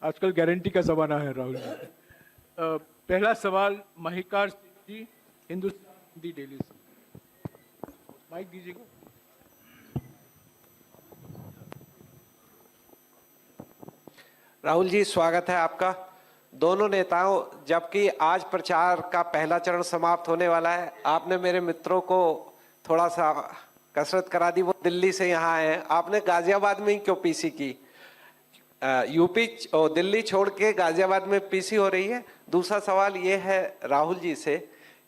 आजकल गारंटी का जमाना है राहुल जी। पहला सवाल महिकार सिंह जी, हिंदुस्तान हिंदी डेली से। माइक दीजिएगा। राहुल जी, स्वागत है आपका। दोनों नेताओं, जबकि आज प्रचार का पहला चरण समाप्त होने वाला है, आपने मेरे मित्रों को थोड़ा सा कसरत करा दी। वो दिल्ली से यहाँ आए हैं, आपने गाजियाबाद में ही क्यों पीसी की? यूपी और दिल्ली छोड़ के गाजियाबाद में पीसी हो रही है। दूसरा सवाल ये है राहुल जी से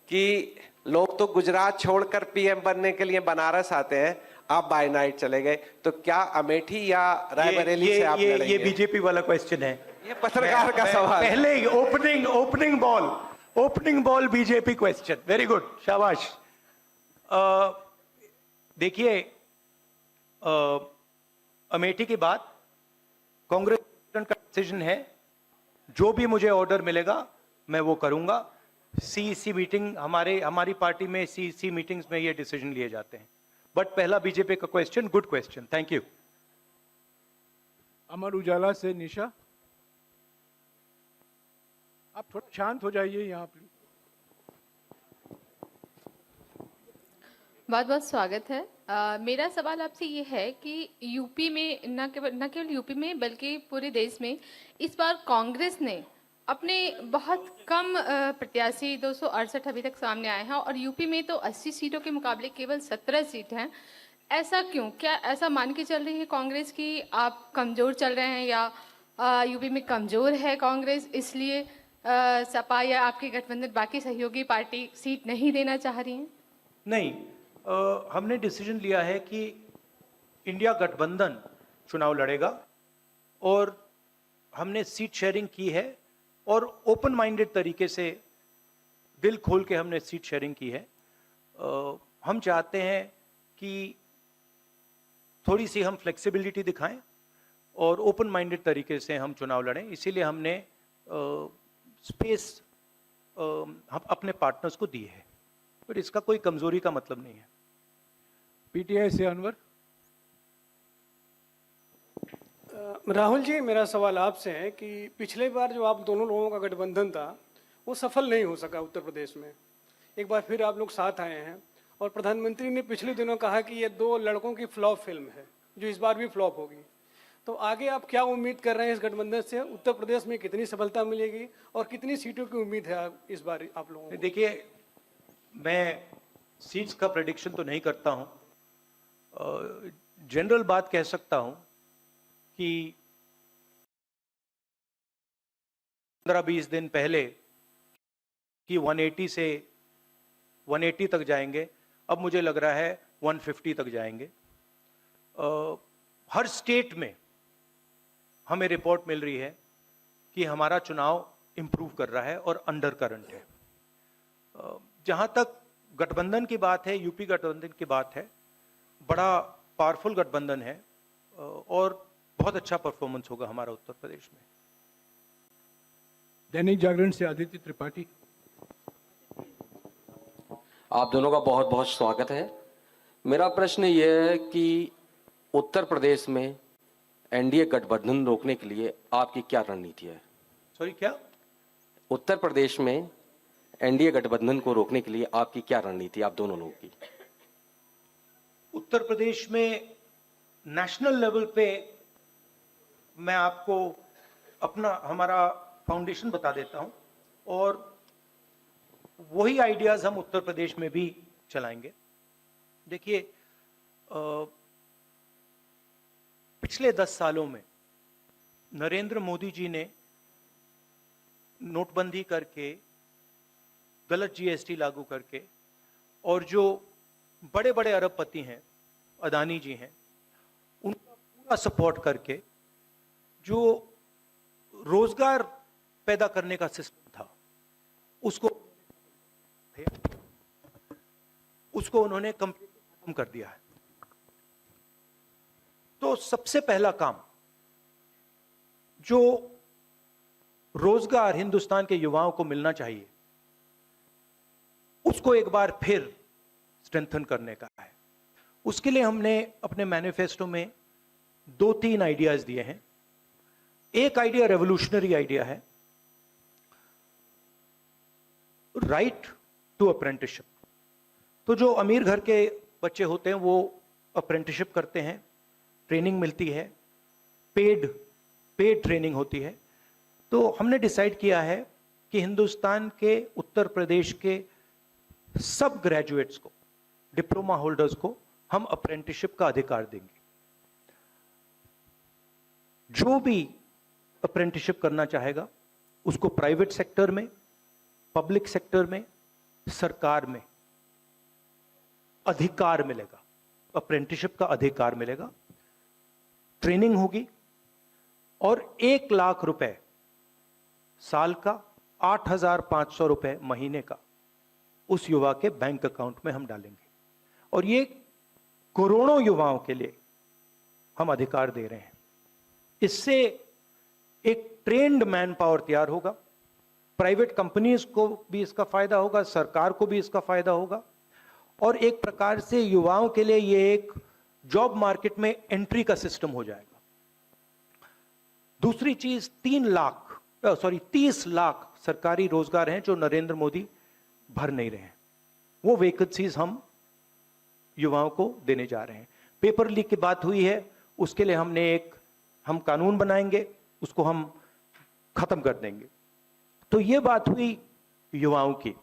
कि लोग तो गुजरात छोड़कर पीएम बनने के लिए बनारस आते हैं, आप बाय नाइट चले गए, तो क्या अमेठी या रायबरेली से आप लड़ेंगे? ये बीजेपी वाला क्वेश्चन है। ये पत्रकार का सवाल। पहले ही opening ball BJP question. Very good, शाबाश। देखिए, अमेठी की बात कांग्रेस का डिसीजन है। जो भी मुझे ऑर्डर मिलेगा मैं वो करूंगा। सीईसी मीटिंग, हमारी पार्टी में सीईसी मीटिंग्स में ये डिसीजन लिए जाते हैं। बट पहला बीजेपी का question, good question, thank you. Amar Ujala से निशा, आप थोड़ा शांत हो जाइए यहाँ प्लीज। बहुत बहुत स्वागत है। मेरा सवाल आपसे ये है कि यूपी में न केवल यूपी में बल्कि पूरे देश में इस बार कांग्रेस ने अपने बहुत कम प्रत्याशी 268 अभी तक सामने आए हैं और यूपी में तो 80 सीटों के मुकाबले केवल 17 सीट हैं। ऐसा क्यों? क्या ऐसा मान के चल रही है कांग्रेस कि आप कमज़ोर चल रहे हैं या यूपी में कमज़ोर है कांग्रेस, इसलिए सपा या आपके गठबंधन बाकी सहयोगी पार्टी सीट नहीं देना चाह रही हैं? नहीं, हमने डिसीजन लिया है कि इंडिया गठबंधन चुनाव लड़ेगा और हमने सीट शेयरिंग की है और ओपन माइंडेड तरीके से, दिल खोल के हमने सीट शेयरिंग की है। हम चाहते हैं कि थोड़ी सी हम फ्लेक्सिबिलिटी दिखाएं और ओपन माइंडेड तरीके से हम चुनाव लड़ें। इसीलिए हमने स्पेस हम अपने पार्टनर्स को दी है, पर इसका कोई कमजोरी का मतलब नहीं है। पीटीआई से अनवर। राहुल जी, मेरा सवाल आपसे है कि पिछले बार जो आप दोनों लोगों का गठबंधन था वो सफल नहीं हो सका उत्तर प्रदेश में। एक बार फिर आप लोग साथ आए हैं और प्रधानमंत्री ने पिछले दिनों कहा कि ये दो लड़कों की फ्लॉप फिल्म है जो इस बार भी फ्लॉप होगी। तो आगे आप क्या उम्मीद कर रहे हैं इस गठबंधन से? उत्तर प्रदेश में कितनी सफलता मिलेगी और कितनी सीटों की उम्मीद है इस बार आप लोगों को? देखिए, मैं सीट्स का प्रेडिक्शन तो नहीं करता हूं। जनरल बात कह सकता हूं कि 15-20 दिन पहले कि 180 से 180 तक जाएंगे, अब मुझे लग रहा है 150 तक जाएंगे। हर स्टेट में हमें रिपोर्ट मिल रही है कि हमारा चुनाव इंप्रूव कर रहा है और अंडर करंट है। जहां तक गठबंधन की बात है, यूपी गठबंधन की बात है, बड़ा पावरफुल गठबंधन है और बहुत अच्छा परफॉर्मेंस होगा हमारा उत्तर प्रदेश में। दैनिक जागरण से आदित्य त्रिपाठी। आप दोनों का बहुत बहुत स्वागत है। मेरा प्रश्न यह है कि उत्तर प्रदेश में एनडीए गठबंधन रोकने के लिए आपकी क्या रणनीति है? सॉरी, क्या? उत्तर प्रदेश में एनडीए गठबंधन को रोकने के लिए आपकी क्या रणनीति आप दोनों लोगों की? उत्तर प्रदेश में नेशनल लेवल पे मैं आपको हमारा फाउंडेशन बता देता हूं और वही आइडियाज हम उत्तर प्रदेश में भी चलाएंगे। देखिए, पिछले 10 सालों में नरेंद्र मोदी जी ने नोटबंदी करके, गलत जीएसटी लागू करके, और जो बड़े बड़े अरबपति हैं, अदानी जी हैं, उनका पूरा सपोर्ट करके जो रोजगार पैदा करने का सिस्टम था उसको उन्होंने कंप्लीटली खत्म कर दिया है। तो सबसे पहला काम जो रोजगार हिंदुस्तान के युवाओं को मिलना चाहिए उसको एक बार फिर स्ट्रेंथन करने का है। उसके लिए हमने अपने मैनिफेस्टो में 2-3 आइडियाज दिए हैं। एक आइडिया रेवोल्यूशनरी आइडिया है, राइट टू अप्रेंटिसशिप। तो जो अमीर घर के बच्चे होते हैं वो अप्रेंटिसशिप करते हैं, ट्रेनिंग मिलती है, पेड ट्रेनिंग होती है। तो हमने डिसाइड किया है कि हिंदुस्तान के उत्तर प्रदेश के सब ग्रेजुएट्स को, डिप्लोमा होल्डर्स को हम अप्रेंटिसशिप का अधिकार देंगे। जो भी अप्रेंटिसशिप करना चाहेगा उसको प्राइवेट सेक्टर में, पब्लिक सेक्टर में, सरकार में अधिकार मिलेगा, अप्रेंटिसशिप का अधिकार मिलेगा, ट्रेनिंग होगी और 1 लाख रुपए साल का, 8,500 रुपए महीने का उस युवा के बैंक अकाउंट में हम डालेंगे। और ये करोड़ों युवाओं के लिए हम अधिकार दे रहे हैं। इससे एक ट्रेन्ड मैन पावर तैयार होगा, प्राइवेट कंपनीज को भी इसका फायदा होगा, सरकार को भी इसका फायदा होगा, और एक प्रकार से युवाओं के लिए ये एक जॉब मार्केट में एंट्री का सिस्टम हो जाएगा। दूसरी चीज 30 लाख सरकारी रोजगार हैं जो नरेंद्र मोदी भर नहीं रहे हैं, वो वैकेंसीज हम युवाओं को देने जा रहे हैं। पेपर लीक की बात हुई है, उसके लिए हम कानून बनाएंगे, उसको हम खत्म कर देंगे। तो ये बात हुई युवाओं की।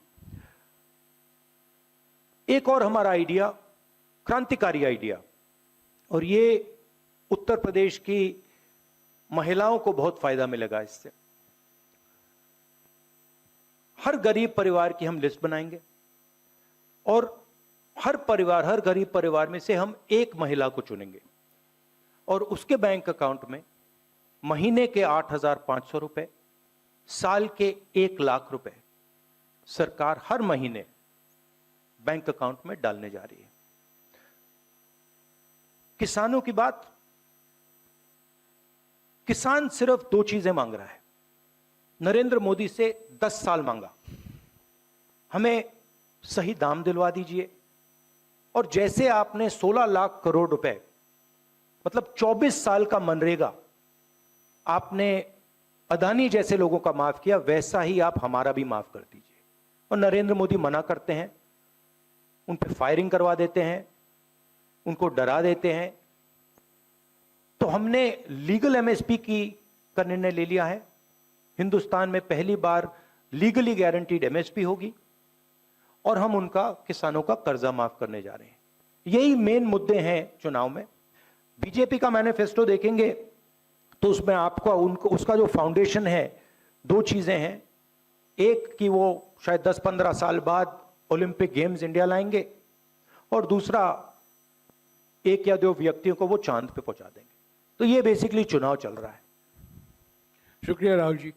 एक और हमारा आइडिया, क्रांतिकारी आइडिया, और ये उत्तर प्रदेश की महिलाओं को बहुत फायदा मिलेगा इससे। हर गरीब परिवार की हम लिस्ट बनाएंगे और हर गरीब परिवार में से हम एक महिला को चुनेंगे और उसके बैंक अकाउंट में महीने के 8,500 रुपए, साल के 1 लाख रुपए सरकार हर महीने बैंक अकाउंट में डालने जा रही है। किसानों की बात, किसान सिर्फ 2 चीजें मांग रहा है। नरेंद्र मोदी से 10 साल मांगा, हमें सही दाम दिलवा दीजिए, और जैसे आपने 16 लाख करोड़ रुपए, मतलब 24 साल का मनरेगा आपने अदानी जैसे लोगों का माफ किया, वैसा ही आप हमारा भी माफ कर दीजिए। और नरेंद्र मोदी मना करते हैं, उन पर फायरिंग करवा देते हैं, उनको डरा देते हैं। तो हमने लीगल एमएसपी का निर्णय ले लिया है। हिंदुस्तान में पहली बार लीगली गारंटीड एमएसपी होगी और हम उनका, किसानों का कर्जा माफ करने जा रहे हैं। यही मेन मुद्दे हैं चुनाव में। बीजेपी का मैनिफेस्टो देखेंगे तो उसमें आपको उसका जो फाउंडेशन है, 2 चीजें हैं। एक कि वो शायद 10-15 साल बाद ओलंपिक गेम्स इंडिया लाएंगे, और दूसरा 1 या 2 व्यक्तियों को वो चांद पे पहुंचा देंगे। तो ये बेसिकली चुनाव चल रहा है। शुक्रिया राहुल जी।